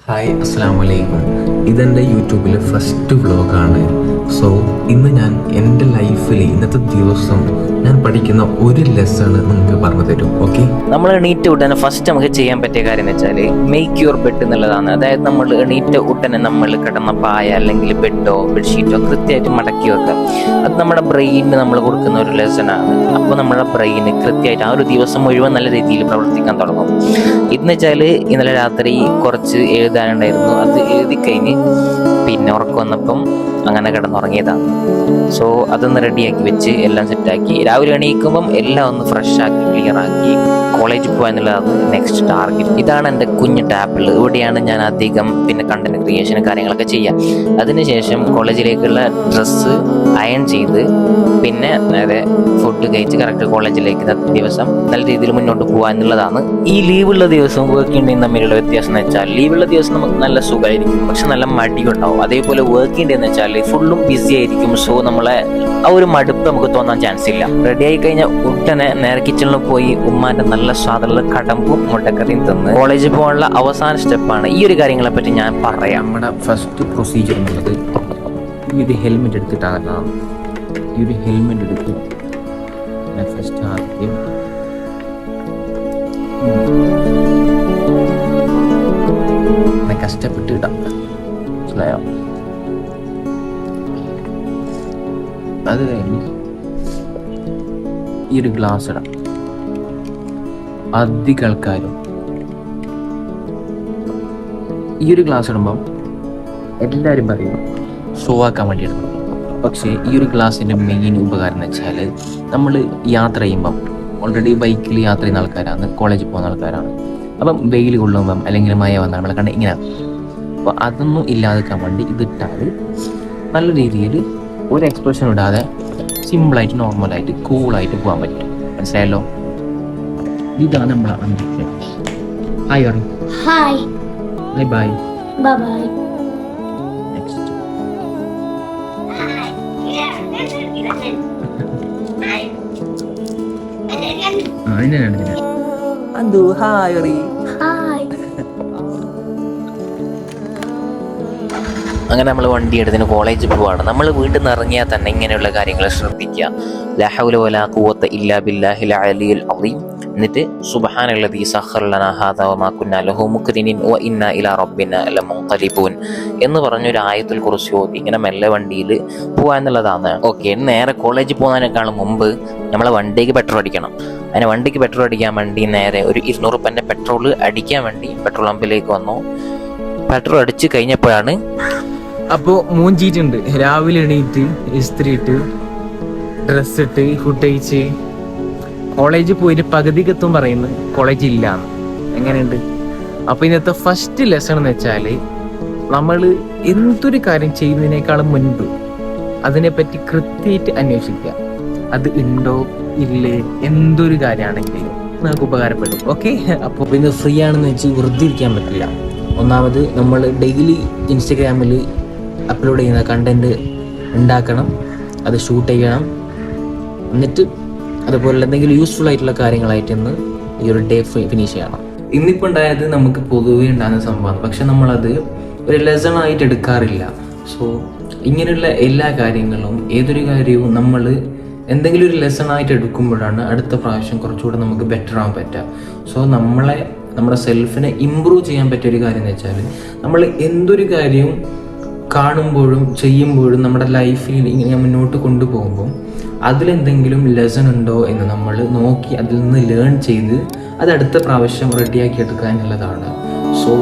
Hi, അസ്സാം വലൈക്കും. ഇതെൻ്റെ യൂട്യൂബിലെ ഫസ്റ്റ് വ്ളോഗാണ്. സോ ഇന്ന് ഞാൻ എൻ്റെ ലൈഫിൽ ഇന്നത്തെ ദിവസം ഞാൻ പഠിക്കുന്ന ഒരു ലെസൺ നിങ്ങൾക്ക് പറഞ്ഞു തരും. ഓക്കെ, നമ്മൾ എണീറ്റ് ഉടനെ ഫസ്റ്റ് നമുക്ക് ചെയ്യാൻ പറ്റിയ കാര്യം എന്ന് വെച്ചാൽ മേക്ക് യുവർ ബെഡ് എന്നുള്ളതാണ്. അതായത് നമ്മൾ എണീറ്റ് ഉടനെ നമ്മൾ കിടന്ന പായ അല്ലെങ്കിൽ ബെഡോ ബെഡ്ഷീറ്റോ കൃത്യമായിട്ട് മടക്കി വെക്കാം. അത് നമ്മുടെ ബ്രെയിനിന് നമ്മൾ കൊടുക്കുന്ന ഒരു ലെസണാണ്. അപ്പോൾ നമ്മുടെ ബ്രെയിന് കൃത്യമായിട്ട് ആ ഒരു ദിവസം മുഴുവൻ നല്ല രീതിയിൽ പ്രവർത്തിക്കാൻ തുടങ്ങും. ഇതെന്ന് വെച്ചാൽ ഇന്നലെ രാത്രി കുറച്ച് എഴുതാനുണ്ടായിരുന്നു, അത് എഴുതി കഴിഞ്ഞ് പിന്നെ ഉറക്കം വന്നപ്പം അങ്ങനെ കിടന്നുറങ്ങിയതാണ്. സോ അതൊന്ന് റെഡിയാക്കി വെച്ച് എല്ലാം സെറ്റാക്കി രാവിലെ എണീക്കുമ്പം എല്ലാം ഒന്ന് ഫ്രഷ് ആക്കി ക്ലിയർ ആക്കി കോളേജിൽ പോകാൻ എന്നുള്ളതാണ് നെക്സ്റ്റ് ടാർഗറ്റ്. ഇതാണ് എൻ്റെ കുഞ്ഞു ടാപ്പിൾ. ഇവിടെയാണ് ഞാൻ അധികം പിന്നെ കണ്ടന്റ് ക്രിയേഷനും കാര്യങ്ങളൊക്കെ ചെയ്യാം. അതിനുശേഷം കോളേജിലേക്കുള്ള ഡ്രസ്സ് അയൺ ചെയ്ത് പിന്നെ നേരെ ഫുഡ് കഴിച്ച് കറക്റ്റ് കോളേജിലേക്ക് ദിവസം നല്ല രീതിയിൽ മുന്നോട്ട് പോകാൻ എന്നുള്ളതാണ്. ഈ ലീവുള്ള ദിവസവും വർക്കിംഗ് ഡേയും തമ്മിലുള്ള വ്യത്യാസം എന്ന് വെച്ചാൽ ലീവുള്ള ദിവസം നമുക്ക് നല്ല സുഖമായിരിക്കും, പക്ഷെ നല്ല മടിയുണ്ടാവും. അതേപോലെ വർക്കിംഗ് ഡേ എന്ന് വെച്ചാൽ ഫുള്ളും ബിസി ആയിരിക്കും. സോ നമ്മളെ ആ ഒരു മടുപ്പ് നമുക്ക് തോന്നാൻ ചാൻസ് ഇല്ല. റെഡി ആയി കഴിഞ്ഞാൽ ഉടനെ നേരെ കിച്ചണിൽ പോയി ഉമ്മാന്റെ നല്ല സ്വാദുള്ള കടമ്പും മുട്ടക്കറിയും തന്ന് കോളേജിൽ പോകാനുള്ള അവസാന സ്റ്റെപ്പാണ്. ഈ ഒരു കാര്യങ്ങളെ പറ്റി ഞാൻ പറയാം. നമ്മുടെ ഫസ്റ്റ് പ്രൊസീജിയർ എന്നുള്ളത് ഈ ഒരു ഹെൽമെറ്റ് എടുത്തിട്ടാണ്. ഈ ഒരു ഹെൽമെറ്റ് എടുത്ത് ഞാൻ ഫസ്റ്റ് ആദ്യം കഷ്ടപ്പെട്ട് ഇടാം. മനസ്സിലായോ? അത് കഴിഞ്ഞ് ഈ ഒരു ഗ്ലാസ് ഇടാം. അധികം ആൾക്കാരും ഈ ഒരു ഗ്ലാസ് ഇടുമ്പം എല്ലാവരും പറയും ഷോ ആക്കാൻ വേണ്ടി ഇടണം. പക്ഷേ ഈ ഒരു ഗ്ലാസിൻ്റെ മെയിൻ ഉപകാരം എന്ന് വെച്ചാൽ നമ്മൾ യാത്ര ചെയ്യുമ്പം ഓൾറെഡി ബൈക്കിൽ യാത്ര ചെയ്യുന്ന ആൾക്കാരാണ്, കോളേജിൽ പോകുന്ന ആൾക്കാരാണ്. അപ്പം വെയിൽ കൊള്ളുമ്പം അല്ലെങ്കിൽ മഴ വന്നാൽ നമ്മളെ കണ്ട് ഇങ്ങനെ. അപ്പോൾ അതൊന്നും ഇല്ലാതെക്കാൻ വേണ്ടി ഇതിട്ടാൽ നല്ല രീതിയിൽ ഒരു എക്സ്പ്രഷൻ ഇടാതെ സിമ്പിളായിട്ട് നോർമലായിട്ട് കൂളായിട്ട് പോകാൻ പറ്റും. മനസ്സിലായല്ലോ? ഇതാണ് നമ്മളെ അന്തരീക്ഷം. ഹായ് പറയും. Hi. Bye bye. Bye bye. Next അന്തു ഹായ് പറയും. ഹായ്. അങ്ങനെ നമ്മൾ വണ്ടി എടുത്തിന് കോളേജിൽ പോവാണ്. നമ്മൾ വീട്ടിൽ നിന്ന് ഇറങ്ങിയാൽ തന്നെ ഇങ്ങനെയുള്ള കാര്യങ്ങൾ ശ്രദ്ധിക്കുക. ലാ ഹൗല വലാ ഖുവത ഇല്ലാ ബില്ലാഹിൽ അലിയിൽ അളീം. എന്നിട്ട് സുബ്ഹാനല്ലദീ സഖറ ലനാ ഹാദാ വമാ കുന്നാ ലഹു മുഖ്രിനീൻ വ ഇന്നാ ഇലാ റബ്ബിനാ ലമുൻഖലിബൂൻ എന്ന് പറഞ്ഞൊരു ആയത്തുൽ കുർസി ഓതി ഇങ്ങനെ മെല്ലെ വണ്ടിയിൽ പോവാ എന്നുള്ളതാണ്. ഓക്കെ, നേരെ കോളേജിൽ പോകുന്നതിനേക്കാളും മുമ്പ് നമ്മളെ വണ്ടിക്ക് പെട്രോൾ അടിക്കണം. അതിന് വണ്ടിക്ക് പെട്രോൾ അടിക്കാൻ വേണ്ടി നേരെ ഒരു 200 രൂപേൻ്റെ പെട്രോൾ അടിക്കാൻ വേണ്ടി പെട്രോൾ പമ്പിലേക്ക് വന്നു. പെട്രോൾ അടിച്ച് കഴിഞ്ഞപ്പോഴാണ് അപ്പോൾ മൂഞ്ചിയിട്ടുണ്ട്. രാവിലെ എണീറ്റ് ഇസ്ത്രി ഇട്ട് ഡ്രസ്സ് ഇട്ട് ഫുഡ് കഴിച്ച് കോളേജിൽ പോയിട്ട് പകുതിക്കെത്തും പറയുന്നു കോളേജ് ഇല്ലാന്ന്. എങ്ങനെയുണ്ട്? അപ്പോൾ ഇന്നത്തെ ഫസ്റ്റ് ലെസൺ എന്ന് വെച്ചാൽ നമ്മൾ എന്തൊരു കാര്യം ചെയ്യുന്നതിനേക്കാളും മുൻപ് അതിനെപ്പറ്റി കൃത്യമായിട്ട് അന്വേഷിക്കുക. അത് ഉണ്ടോ ഇല്ലേ, എന്തൊരു കാര്യമാണെങ്കിലും നമുക്ക് ഉപകാരപ്പെടും. ഓക്കെ, അപ്പോൾ പിന്നെ ഫ്രീ ആണെന്ന് വെച്ച് വെറുതെ ഇരിക്കാൻ പറ്റില്ല. ഒന്നാമത് നമ്മൾ ഡെയിലി ഇൻസ്റ്റഗ്രാമിൽ അപ്ലോഡ് ചെയ്യുന്ന കണ്ടന്റ് ഉണ്ടാക്കണം, അത് ഷൂട്ട് ചെയ്യണം, എന്നിട്ട് അതുപോലെ എന്തെങ്കിലും യൂസ്ഫുൾ ആയിട്ടുള്ള കാര്യങ്ങളായിട്ടൊന്ന് ഈ ഒരു ഡേ ഫിനിഷ് ചെയ്യണം. ഇന്നിപ്പോൾ ഉണ്ടായത് നമുക്ക് പൊതുവേ ഉണ്ടാകുന്ന സംഭവമാണ്, പക്ഷെ നമ്മളത് ഒരു ലെസൺ ആയിട്ട് എടുക്കാറില്ല. സോ ഇങ്ങനെയുള്ള എല്ലാ കാര്യങ്ങളും ഏതൊരു കാര്യവും നമ്മൾ എന്തെങ്കിലും ഒരു ലെസൺ ആയിട്ട് എടുക്കുമ്പോഴാണ് അടുത്ത പ്രാവശ്യം കുറച്ചുകൂടെ നമുക്ക് ബെറ്റർ ആവാൻ പറ്റുക. സോ നമ്മുടെ സെൽഫിനെ ഇമ്പ്രൂവ് ചെയ്യാൻ പറ്റിയ ഒരു കാര്യം എന്ന് വെച്ചാൽ നമ്മൾ എന്തൊരു കാര്യവും കാണുമ്പോഴും ചെയ്യുമ്പോഴും നമ്മുടെ ലൈഫിൽ ഇങ്ങനെ മുന്നോട്ട് കൊണ്ടുപോകുമ്പോൾ അതിലെന്തെങ്കിലും ലെസൺ ഉണ്ടോ എന്ന് നമ്മൾ നോക്കി അതിൽ നിന്ന് ലേൺ ചെയ്ത് അത് അടുത്ത പ്രാവശ്യം റെഡിയാക്കി എടുക്കുക എന്നുള്ളതാണ്. സോ